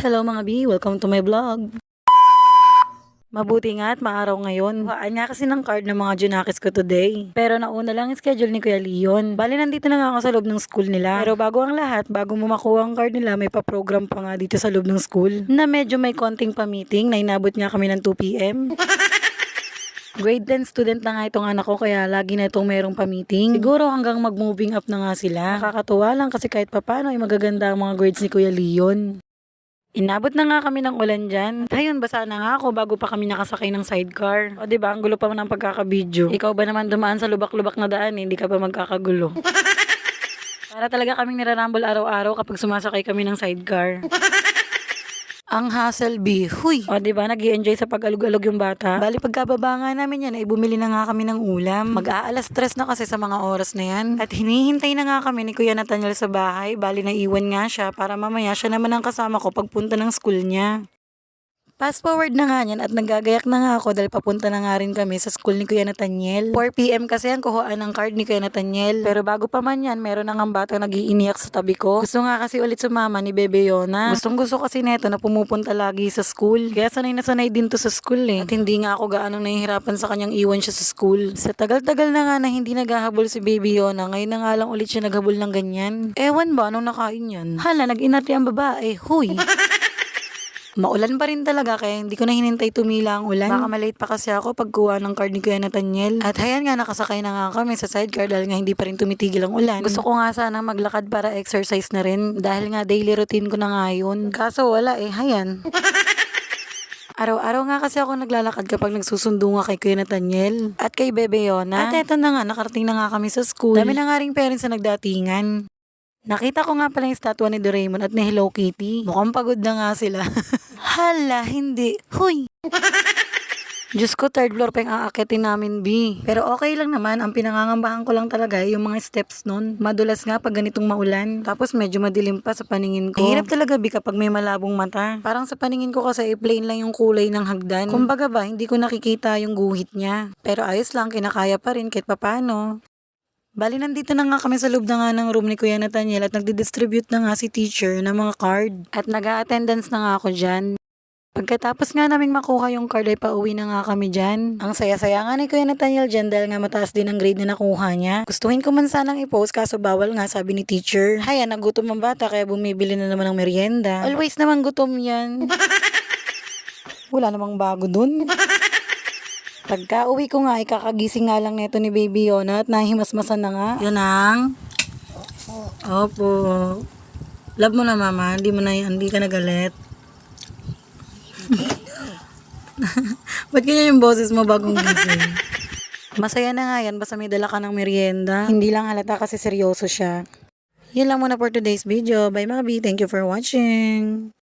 Hello mga B, welcome to my vlog. Mabuti nga at maaraw ngayon. Waan nga kasi ng card ng mga Junakis ko today. Pero nauna lang yung schedule ni Kuya Leon. Bali nandito na nga ako sa loob ng school nila. Pero bago ang lahat, bago mo makuha ang card nila, may pa-program pa nga dito sa loob ng school. Na medyo may konting pa-meeting, na inabot nga kami ng 2 p.m. Grade 10 student na nga itong anak ko kaya lagi na itong merong pa-meeting. Siguro hanggang mag-moving up na nga sila. Nakakatuwa lang kasi kahit papano ay magaganda ang mga grades ni Kuya Leon. Inabot na nga kami ng ulan dyan. Ayun, basa na nga ako bago pa kami nakasakay ng sidecar. O diba, ang gulo pa ng pagkakabidyo. Ikaw ba naman dumaan sa lubak-lubak na daan, hindi ka pa magkakagulo. Para talaga kaming nirarambol araw-araw kapag sumasakay kami ng sidecar. Ang hassle B, huy! O diba, nag-i-enjoy sa pag-alug-alug yung bata. Bali pagkababa nga namin yan, ay bumili na nga kami ng ulam. Mag-aalas 3 na kasi sa mga oras na yan. At hinihintay na nga kami ni Kuya Nathaniel sa bahay. Bali naiwan nga siya para mamaya siya naman ang kasama ko pagpunta ng school niya. Fast forward na nga yan at naggagayak na nga ako dahil papunta na nga rin kami sa school ni Kuya Nathaniel. 4 p.m. kasi ang kuhaan ng card ni Kuya Nathaniel. Pero bago pa man yan, meron na nga bata nag-iiniyak sa tabi ko. Gusto nga kasi ulit sumama ni Bebe Yona. Gustong gusto kasi neto na pumupunta lagi sa school. Kaya sanay na sanay din to sa school eh. At hindi nga ako gaano nahihirapan sa kanyang iwan siya sa school. Sa tagal-tagal na nga na hindi naghahabol si Baby Yona, ngayon na nga lang ulit siya naghabol ng ganyan. Ewan ba anong nakain yan? Hala, nag-inati ang babae. Huy! Maulan pa rin talaga kaya hindi ko na hinintay tumila ang ulan. Baka malate pa kasi ako pagkuha ng card ni Kuya Nathaniel. At hayan nga nakasakay na nga kami sa sidecar dahil nga hindi pa rin tumitigil ang ulan. Gusto ko nga sana maglakad para exercise na rin dahil nga daily routine ko na nga yun. Kaso wala eh, hayan. Araw-araw nga kasi ako naglalakad kapag nagsusundo nga kay Kuya Nathaniel at kay Bebe Yona. At eto na nga, nakarating na nga kami sa school. Dami na nga ring parents na nagdatingan. Nakita ko nga pala yung statwa ni Doraemon at ni Hello Kitty. Mukhang pagod na nga sila. Hala, hindi. Huy! Diyos ko, third floor pa yung aakitin namin, B. Pero okay lang naman. Ang pinangangambahan ko lang talaga yung mga steps nun. Madulas nga pag ganitong maulan. Tapos medyo madilim pa sa paningin ko. Hirap talaga, B, kapag may malabong mata. Parang sa paningin ko kasi plain lang yung kulay ng hagdan. Kumbaga ba, hindi ko nakikita yung guhit niya. Pero ayos lang, kinakaya pa rin kahit papano. Bali, nandito na nga kami sa loob na nga ng room ni Kuya Nathaniel at nagdi-distribute na nga si teacher ng mga card. At nag-a-attendance na nga ako dyan. Pagkatapos nga naming makuha yung card ay pauwi na nga kami dyan. Ang saya-saya nga ni Kuya Nathaniel dyan dahil nga mataas din ang grade na nakuha niya. Gustuhin ko man sanang i-post kaso bawal nga sabi ni teacher. Haya, nagutom ang bata kaya bumibili na naman ng merienda. Always naman gutom yan. Wala namang bago dun. Pagka uwi ko nga, kakagising nga lang neto ni Baby Yona at nahimasmasan na nga. Yun ang? Opo. Love mo na mama, hindi ka nagalit. Ba't ganyan yung boses mo bagong gising? Masaya na nga yan, basta may dala ka ng merienda. Hindi lang halata kasi seryoso siya. Yun lang muna for today's video. Bye mga B, thank you for watching.